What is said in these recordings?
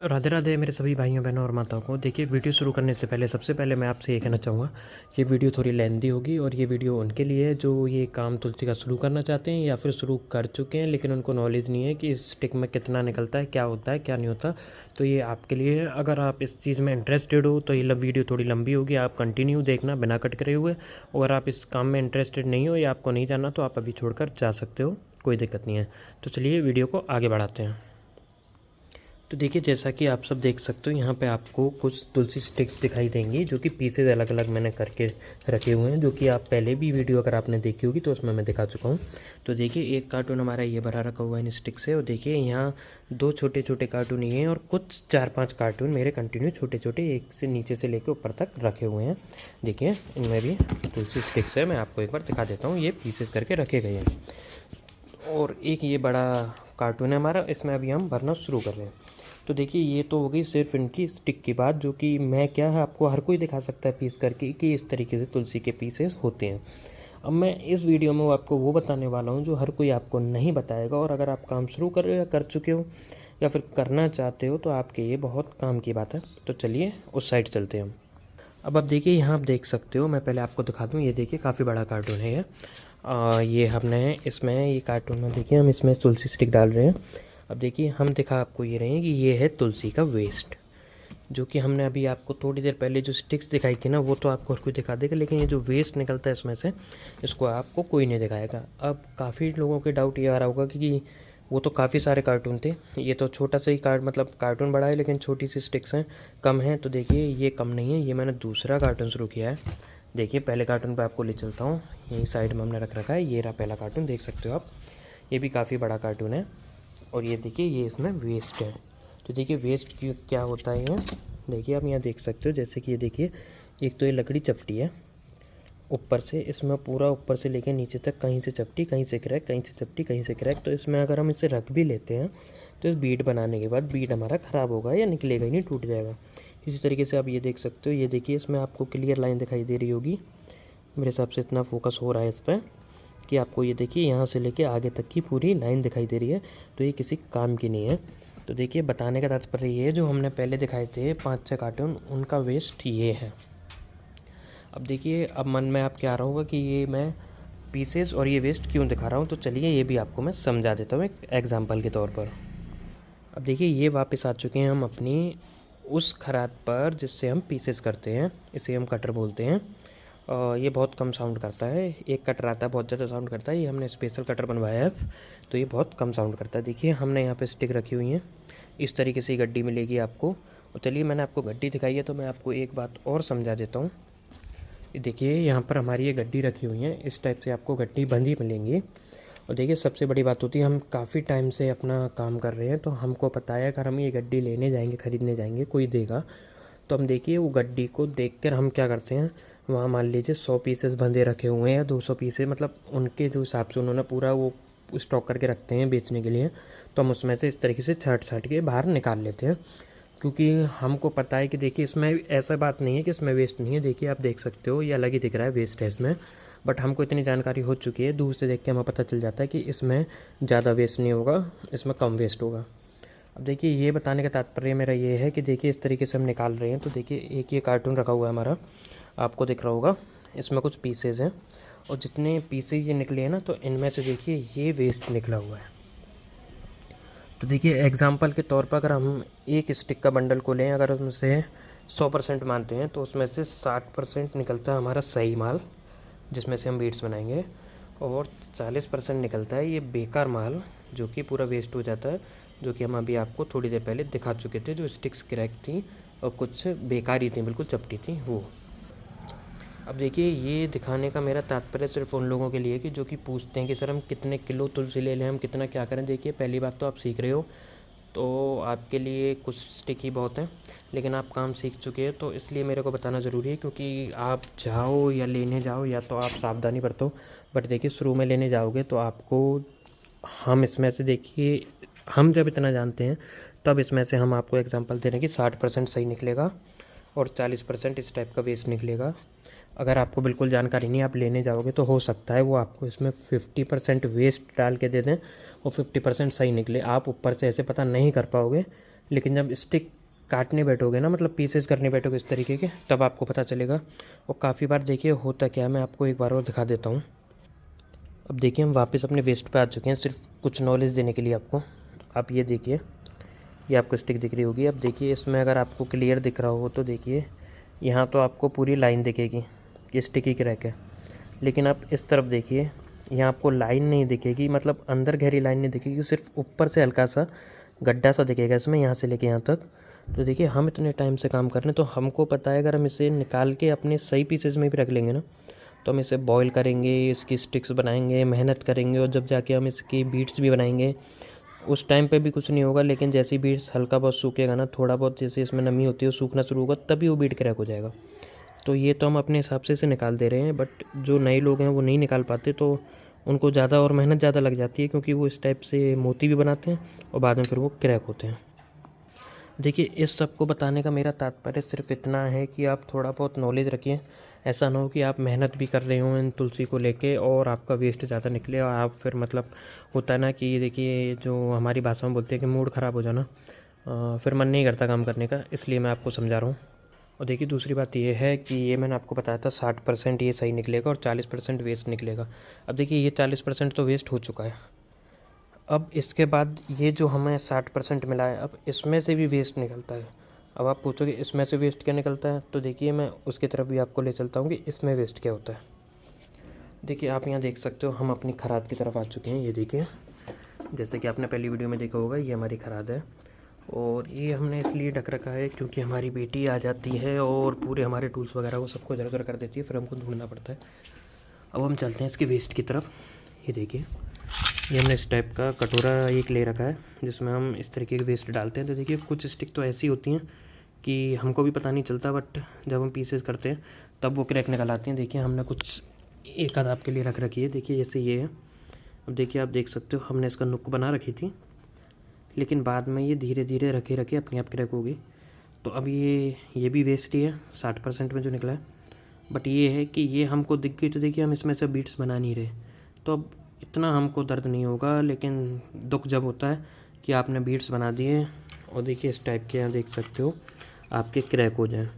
राधे राधे मेरे सभी भाइयों बहनों और माताओं को। देखिए, वीडियो शुरू करने से पहले सबसे पहले मैं आपसे ये कहना चाहूँगा, ये वीडियो थोड़ी लेंदी होगी और ये वीडियो उनके लिए है जो ये काम तुलसी का शुरू करना चाहते हैं या फिर शुरू कर चुके हैं लेकिन उनको नॉलेज नहीं है कि इस स्टिक में कितना निकलता है, क्या होता है, क्या नहीं होता। तो ये आपके लिए है। अगर आप इस चीज़ में इंटरेस्टेड हो तो ये वीडियो थोड़ी लंबी होगी, आप कंटिन्यू देखना बिना कट करे हुए। अगर आप इस काम में इंटरेस्टेड नहीं हो या आपको नहीं जानना तो आप अभी छोड़कर जा सकते हो, कोई दिक्कत नहीं है। तो चलिए वीडियो को आगे बढ़ाते हैं। तो देखिए, जैसा कि आप सब देख सकते हो, यहाँ पे आपको कुछ तुलसी स्टिक्स दिखाई देंगी जो कि पीसेज अलग अलग मैंने करके रखे हुए हैं, जो कि आप पहले भी वीडियो अगर आपने देखी होगी तो उसमें मैं दिखा चुका हूँ। तो देखिए, एक कार्टून हमारा ये भरा रखा हुआ है इन स्टिक से, और देखिए यहाँ दो छोटे छोटे कार्टून ये हैं और कुछ 4-5 कार्टून मेरे कंटिन्यू छोटे छोटे एक से नीचे से लेकर ऊपर तक रखे हुए हैं। देखिए, इनमें भी तुलसी स्टिक्स है। मैं आपको एक बार दिखा देता हूँ, ये पीसेज करके रखे गए हैं। और एक ये बड़ा कार्टून है हमारा, इसमें अभी हम भरना शुरू कर रहे हैं। तो देखिए, ये तो हो गई सिर्फ इनकी स्टिक की बात, जो कि मैं क्या है आपको हर कोई दिखा सकता है पीस करके कि इस तरीके से तुलसी के पीसेस होते हैं। अब मैं इस वीडियो में आपको वो बताने वाला हूँ जो हर कोई आपको नहीं बताएगा, और अगर आप काम शुरू कर रहे हो या कर चुके हो या फिर करना चाहते हो तो आपके ये बहुत काम की बात है। तो चलिए उस साइड चलते हैं हम। अब आप देखिए, यहाँ आप देख सकते हो, मैं पहले आपको दिखा दूँ। ये देखिए, काफ़ी बड़ा कार्टून है ये। ये हमने इसमें ये कार्टून में देखिए हम इसमें तुलसी स्टिक डाल रहे हैं। अब देखिए, हम दिखा आपको ये रहे हैं कि ये है तुलसी का वेस्ट, जो कि हमने अभी आपको थोड़ी देर पहले जो स्टिक्स दिखाई थी ना, वो तो आपको हर कोई दिखा देगा, लेकिन ये जो वेस्ट निकलता है इसमें से, इसको आपको कोई नहीं दिखाएगा। अब काफ़ी लोगों के डाउट ये आ रहा होगा कि वो तो काफ़ी सारे कार्टून थे, ये तो छोटा सा ही मतलब कार्टून बड़ा है लेकिन छोटी सी स्टिक्स हैं, कम हैं। तो देखिए, ये कम नहीं है, ये मैंने दूसरा कार्टून शुरू किया है। देखिए, पहले कार्टून पे आपको ले चलता हूँ, यही साइड में हमने रख रखा है। ये रहा पहला कार्टून, देख सकते हो आप, ये भी काफ़ी बड़ा कार्टून है। और ये देखिए, ये इसमें वेस्ट है। तो देखिए, वेस्ट क्यों क्या होता है ये, देखिए आप यहाँ देख सकते हो। जैसे कि ये देखिए, एक तो ये लकड़ी चपटी है ऊपर से, इसमें पूरा ऊपर से लेके नीचे तक कहीं से चपटी, कहीं से क्रैक, कहीं से चपटी, कहीं से क्रैक। तो इसमें अगर हम इसे रख भी लेते हैं तो इस बीट बनाने के बाद बीट हमारा ख़राब होगा या निकलेगा ही नहीं, टूट जाएगा। इसी तरीके से आप ये देख सकते हो, ये देखिए, इसमें आपको क्लियर लाइन दिखाई दे रही होगी। मेरे हिसाब से इतना फोकस हो रहा है इस पर कि आपको ये देखिए यहाँ से लेके आगे तक की पूरी लाइन दिखाई दे रही है। तो ये किसी काम की नहीं है। तो देखिए, बताने का तात्पर्य ये है, जो हमने पहले दिखाए थे 5-6 कार्टून, उनका वेस्ट ये है। अब देखिए, अब मन में आपके आ रहा होगा कि ये मैं पीसेस और ये वेस्ट क्यों दिखा रहा हूँ। तो चलिए ये भी आपको मैं समझा देता हूँ एक एग्जाम्पल के तौर पर। अब देखिए, ये वापस आ चुके हैं हम अपनी उस खराद पर जिससे हम पीसेस करते हैं, इसे हम कटर बोलते हैं। ये बहुत कम साउंड करता है, एक कटर आता है बहुत ज़्यादा साउंड करता है, ये हमने स्पेशल कटर बनवाया है तो ये बहुत कम साउंड करता है। देखिए, हमने यहाँ पे स्टिक रखी हुई है, इस तरीके से गड्डी मिलेगी आपको। और चलिए, मैंने आपको गड्डी दिखाई है तो मैं आपको एक बात और समझा देता हूँ। देखिए, यहाँ पर हमारी ये गड्डी रखी हुई है, इस टाइप से आपको गड्डी बंधी मिलेंगी। और देखिए, सबसे बड़ी बात होती है, हम काफ़ी टाइम से अपना काम कर रहे हैं तो हमको पता है अगर हम ये गड्डी लेने जाएंगे, ख़रीदने जाएंगे, कोई देगा तो हम देखिए वो गड्डी को देखकर हम क्या करते हैं, वहाँ मान लीजिए 100 पीसेस बंधे रखे हुए हैं या 200 पीसेस, मतलब उनके जो हिसाब से उन्होंने पूरा वो स्टॉक करके रखते हैं बेचने के लिए, तो हम उसमें से इस तरीके से छाँट छाँट के बाहर निकाल लेते हैं। क्योंकि हमको पता है कि देखिए, इसमें ऐसा बात नहीं है कि इसमें वेस्ट नहीं है। देखिए, आप देख सकते हो, ये अलग ही दिख रहा है वेस्ट है इसमें, बट हमको इतनी जानकारी हो चुकी है, दूर से देख के हमें पता चल जाता है कि इसमें ज़्यादा वेस्ट नहीं होगा, इसमें कम वेस्ट होगा। अब देखिए, ये बताने का तात्पर्य मेरा ये है कि देखिए, इस तरीके से हम निकाल रहे हैं। तो देखिए, एक ये कार्टून रखा हुआ है हमारा, आपको दिख रहा होगा, इसमें कुछ पीसेज हैं और जितने पीसेज ये निकले हैं ना, तो इनमें से देखिए ये वेस्ट निकला हुआ है। तो देखिए, एग्जांपल के तौर पर अगर हम एक स्टिक का बंडल को लें, अगर उसमें 100% मानते हैं तो उसमें से 60% निकलता है हमारा सही माल, जिसमें से हम बीट्स बनाएंगे, और 40% निकलता है ये बेकार माल, जो कि पूरा वेस्ट हो जाता है, जो कि हम अभी आपको थोड़ी देर पहले दिखा चुके थे, जो स्टिक्स क्रैक थी और कुछ बेकार ही थी, बिल्कुल चपटी थी वो। अब देखिए, ये दिखाने का मेरा तात्पर्य सिर्फ उन लोगों के लिए कि जो कि पूछते हैं कि सर हम कितने किलो तुलसी ले लें, हम कितना क्या करें। देखिए, पहली बात तो आप सीख रहे हो तो आपके लिए कुछ स्टिक ही बहुत है, लेकिन आप काम सीख चुके हैं तो इसलिए मेरे को बताना ज़रूरी है, क्योंकि आप जाओ या लेने जाओ या तो आप सावधानी बरतो, बट देखिए, शुरू में लेने जाओगे तो आपको हम इसमें से देखिए, हम जब इतना जानते हैं तब इसमें से हम आपको एग्जांपल दे रहे हैं कि 60% सही निकलेगा और 40% इस टाइप का वेस्ट निकलेगा। अगर आपको बिल्कुल जानकारी नहीं, आप लेने जाओगे तो हो सकता है वो आपको इसमें 50% वेस्ट डाल के दे दें और 50% सही निकले। आप ऊपर से ऐसे पता नहीं कर पाओगे लेकिन जब स्टिक काटने बैठोगे ना, मतलब पीसेस करने बैठोगे इस तरीके के, तब आपको पता चलेगा। और काफ़ी बार देखिए होता क्या है, मैं आपको एक बार और दिखा देता हूँ। अब देखिए हम वापस अपने वेस्ट पे आ चुके हैं, सिर्फ कुछ नॉलेज देने के लिए आपको। आप ये देखिए, ये आपको स्टिक दिख रही होगी। अब देखिए इसमें अगर आपको क्लियर दिख रहा हो तो देखिए यहाँ तो आपको पूरी लाइन दिखेगी कि स्टिक ही क्रैक है। लेकिन आप इस तरफ देखिए, यहाँ आपको लाइन नहीं दिखेगी, मतलब अंदर गहरी लाइन नहीं दिखेगी, सिर्फ ऊपर से हल्का सा गड्ढा सा दिखेगा इसमें, यहाँ से लेके यहाँ तक। तो देखिए हम इतने टाइम से काम कर रहे हैं तो हमको पता है, अगर हम इसे निकाल के अपने सही पीसेस में भी रख लेंगे ना, तो हम इसे बॉईल करेंगे, इसकी स्टिक्स बनाएंगे, मेहनत करेंगे, और जब जाके हम इसकी बीट्स भी बनाएंगे उस टाइम पे भी कुछ नहीं होगा। लेकिन जैसे ही बीट्स हल्का बहुत सूखेगा ना, थोड़ा बहुत जैसे इसमें नमी होती है वो सूखना शुरू होगा, तभी वो बीट क्रैक हो जाएगा। तो ये तो हम अपने हिसाब से इसे निकाल दे रहे हैं, बट जो नए लोग हैं वो नहीं निकाल पाते, तो उनको ज़्यादा और मेहनत ज़्यादा लग जाती है, क्योंकि वो इस टाइप से मोती भी बनाते हैं और बाद में फिर वो क्रैक होते हैं। देखिए इस सब को बताने का मेरा तात्पर्य सिर्फ इतना है कि आप थोड़ा बहुत नॉलेज रखिए। ऐसा ना हो कि आप मेहनत भी कर रहे हो इन तुलसी को लेके और आपका वेस्ट ज़्यादा निकले, और आप फिर मतलब होता है ना कि देखिए जो हमारी भाषा में बोलते हैं कि मूड ख़राब हो जाना, फिर मन नहीं करता काम करने का, इसलिए मैं आपको समझा रहा हूँ। और देखिए दूसरी बात ये है कि ये मैंने आपको बताया था 60% ये सही निकलेगा और 40% वेस्ट निकलेगा। अब देखिए ये 40% तो वेस्ट हो चुका है। अब इसके बाद ये जो हमें 60% मिला है, अब इसमें से भी वेस्ट निकलता है। अब आप पूछोगे इसमें से वेस्ट क्या निकलता है, तो देखिए मैं उसकी तरफ भी आपको ले चलता हूँ कि इसमें वेस्ट क्या होता है। देखिए आप यहाँ देख सकते हो, हम अपनी खराद की तरफ आ चुके हैं। ये देखिए, जैसे कि आपने पहली वीडियो में देखा होगा, ये हमारी खराद है, और ये हमने इसलिए ढक रखा है क्योंकि हमारी बेटी आ जाती है और पूरे हमारे टूल्स वगैरह को सबको इधर उधर कर देती है, फिर हमको ढूंढना पड़ता है। अब हम चलते हैं इसके वेस्ट की तरफ। ये देखिए, ये हमने इस टाइप का कटोरा एक ले रखा है जिसमें हम इस तरीके के वेस्ट डालते हैं। तो देखिए कुछ स्टिक तो ऐसी होती हैं कि हमको भी पता नहीं चलता, बट जब हम पीसेस करते हैं तब वो क्रैक निकल आती हैं। देखिए हमने कुछ एक आध आपके लिए रख रखी है। देखिए जैसे ये है, अब देखिए आप देख सकते हो, हमने इसका नुक बना रखी थी, लेकिन बाद में ये धीरे धीरे रखे रखे अपने आप क्रैक हो गई। तो अब ये भी वेस्ट ही है 60% में जो निकला है। बट ये है कि ये हमको दिख गई तो देखिए हम इसमें से बीट्स बना नहीं रहे, तो अब इतना हमको दर्द नहीं होगा। लेकिन दुख जब होता है कि आपने बीट्स बना दिए और देखिए इस टाइप के यहाँ देख सकते हो आपके क्रैक हो जाए,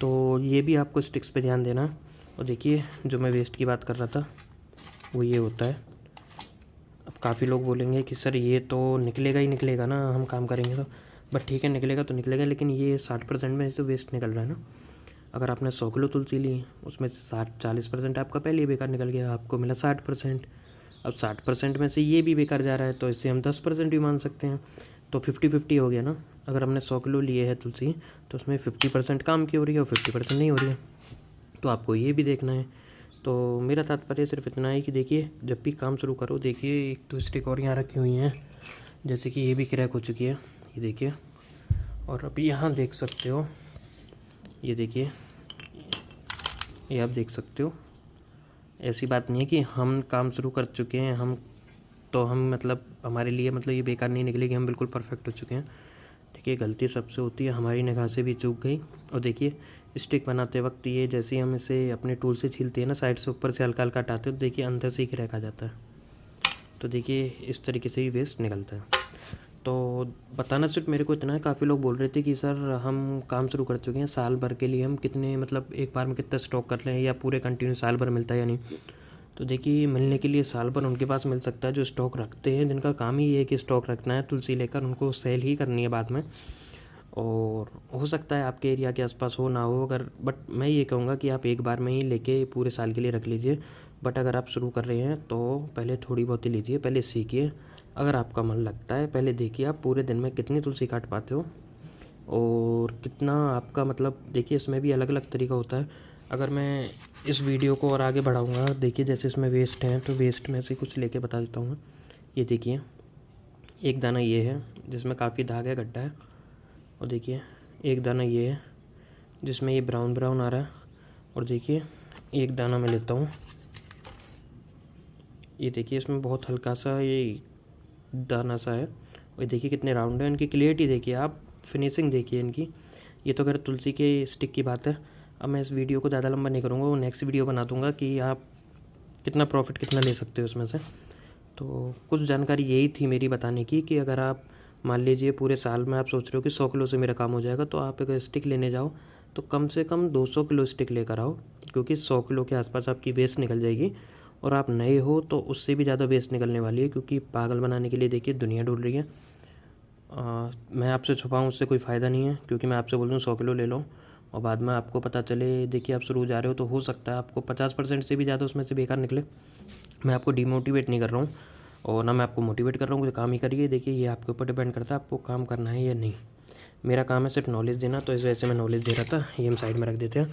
तो ये भी आपको स्टिक्स पे ध्यान देना। और देखिए जो मैं वेस्ट की बात कर रहा था वो ये होता है। अब काफ़ी लोग बोलेंगे कि सर ये तो निकलेगा ही निकलेगा ना, हम काम करेंगे तो, बट ठीक है निकलेगा तो निकलेगा, लेकिन ये 60% में से वेस्ट निकल रहा है ना। अगर आपने 100 किलो तुलसी ली, उसमें से 40% आपका पहले ही बेकार निकल गया, आपको मिला 60%। अब 60% में से ये भी बेकार जा रहा है, तो इससे हम 10% भी मान सकते हैं, तो 50-50 हो गया ना। अगर हमने 100 किलो लिए है तुलसी, तो उसमें 50% काम की हो रही है और 50% नहीं हो रही है, तो आपको ये भी देखना है। तो मेरा तात्पर्य सिर्फ इतना है कि देखिए जब भी काम शुरू करो, देखिए एक तो स्टिक और यहाँ रखी हुई हैं, जैसे कि ये भी क्रैक हो चुकी है, ये देखिए। और अभी यहाँ देख सकते हो, ये देखिए, ये आप देख सकते हो, ऐसी बात नहीं है कि हम काम शुरू कर चुके हैं हम मतलब हमारे लिए मतलब ये बेकार नहीं निकलेगी, हम बिल्कुल परफेक्ट हो चुके हैं। देखिए गलती सबसे होती है, हमारी निगाह से भी चूक गई। और देखिए स्टिक बनाते वक्त ये जैसे ही हम इसे अपने टूल से छीलते हैं ना, साइड से ऊपर से हल्का हल्का हटाते हो, तो देखिए अंदर से ही क्रैक आ जाता है। तो देखिए इस तरीके से ही वेस्ट निकलता है। तो बताना सिर्फ मेरे को इतना है, काफ़ी लोग बोल रहे थे कि सर हम काम शुरू कर चुके हैं, साल भर के लिए हम कितने मतलब एक बार में कितना स्टॉक कर लें, या पूरे कंटिन्यू साल भर मिलता है या नहीं। तो देखिए मिलने के लिए साल भर उनके पास मिल सकता है जो स्टॉक रखते हैं, जिनका काम ही ये है कि स्टॉक रखना है तुलसी लेकर, उनको सेल ही करनी है बाद में। और हो सकता है आपके एरिया के आसपास हो ना हो, अगर बट मैं ये कहूँगा कि आप एक बार में ही लेके पूरे साल के लिए रख लीजिए। बट अगर आप शुरू कर रहे हैं तो पहले थोड़ी बहुत ही लीजिए, पहले सीखिए। अगर आपका मन लगता है पहले देखिए आप पूरे दिन में कितनी तुलसी काट पाते हो और कितना आपका मतलब, देखिए इसमें भी अलग अलग तरीका होता है। अगर मैं इस वीडियो को और आगे बढ़ाऊँगा, देखिए जैसे इसमें वेस्ट हैं तो वेस्ट में से कुछ लेके बता देता हूँ। ये देखिए एक दाना ये है जिसमें काफ़ी दाग है, गड्ढा है। और देखिए एक दाना ये है जिसमें ये ब्राउन ब्राउन आ रहा है। और देखिए एक दाना मैं लेता हूँ, ये देखिए इसमें बहुत हल्का सा ये दाना सा है। और देखिए कितने राउंड है, इनकी क्लियरिटी देखिए आप, फिनिशिंग देखिए इनकी। ये तो अगर तुलसी के स्टिक की बात है। अब मैं इस वीडियो को ज़्यादा लंबा नहीं करूँगा, वो नेक्स्ट वीडियो बना दूँगा कि आप कितना प्रॉफिट कितना ले सकते हो उसमें से। तो कुछ जानकारी यही थी मेरी बताने की कि अगर आप मान लीजिए पूरे साल में आप सोच रहे हो कि 100 किलो से मेरा काम हो जाएगा, तो आप अगर स्टिक लेने जाओ तो कम से कम 200 किलो स्टिक लेकर आओ, क्योंकि 100 किलो के आसपास आपकी वेस्ट निकल जाएगी। और आप नए हो तो उससे भी ज़्यादा वेस्ट निकलने वाली है, क्योंकि पागल बनाने के लिए देखिए दुनिया ढूंढ रही है। मैं आपसे छुपाऊँ उससे कोई फ़ायदा नहीं है, क्योंकि मैं आपसे बोल दूँ 100 किलो ले लो और बाद में आपको पता चले, देखिए आप शुरू जा रहे हो तो हो सकता है आपको 50% से भी ज़्यादा उसमें से बेकार निकले। मैं आपको डिमोटिवेट नहीं कर रहा हूँ और ना मैं आपको मोटिवेट कर रहा हूँ कि काम ही करिए। देखिए ये आपके ऊपर डिपेंड करता है आपको काम करना है या नहीं। मेरा काम है सिर्फ नॉलेज देना, तो इस वजह से मैं नॉलेज दे रहा था। ये हम साइड में रख देते हैं,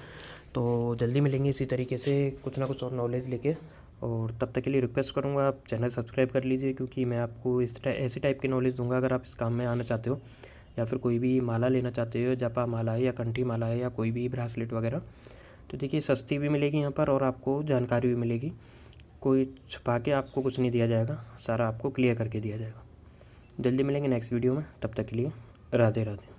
तो जल्दी मिलेंगे इसी तरीके से कुछ ना कुछ और नॉलेज लेके। और तब तक के लिए रिक्वेस्ट करूँगा आप चैनल सब्सक्राइब कर लीजिए, क्योंकि मैं आपको ऐसी टाइप की नॉलेज दूंगा अगर आप इस काम में आना चाहते हो या फिर कोई भी माला लेना चाहते हो, जपा माला है या कंठी माला है या कोई भी ब्रासलेट वगैरह, तो देखिए सस्ती भी मिलेगी यहाँ पर और आपको जानकारी भी मिलेगी। कोई छुपा के आपको कुछ नहीं दिया जाएगा, सारा आपको क्लियर करके दिया जाएगा। जल्दी मिलेंगे नेक्स्ट वीडियो में, तब तक के लिए राधे राधे।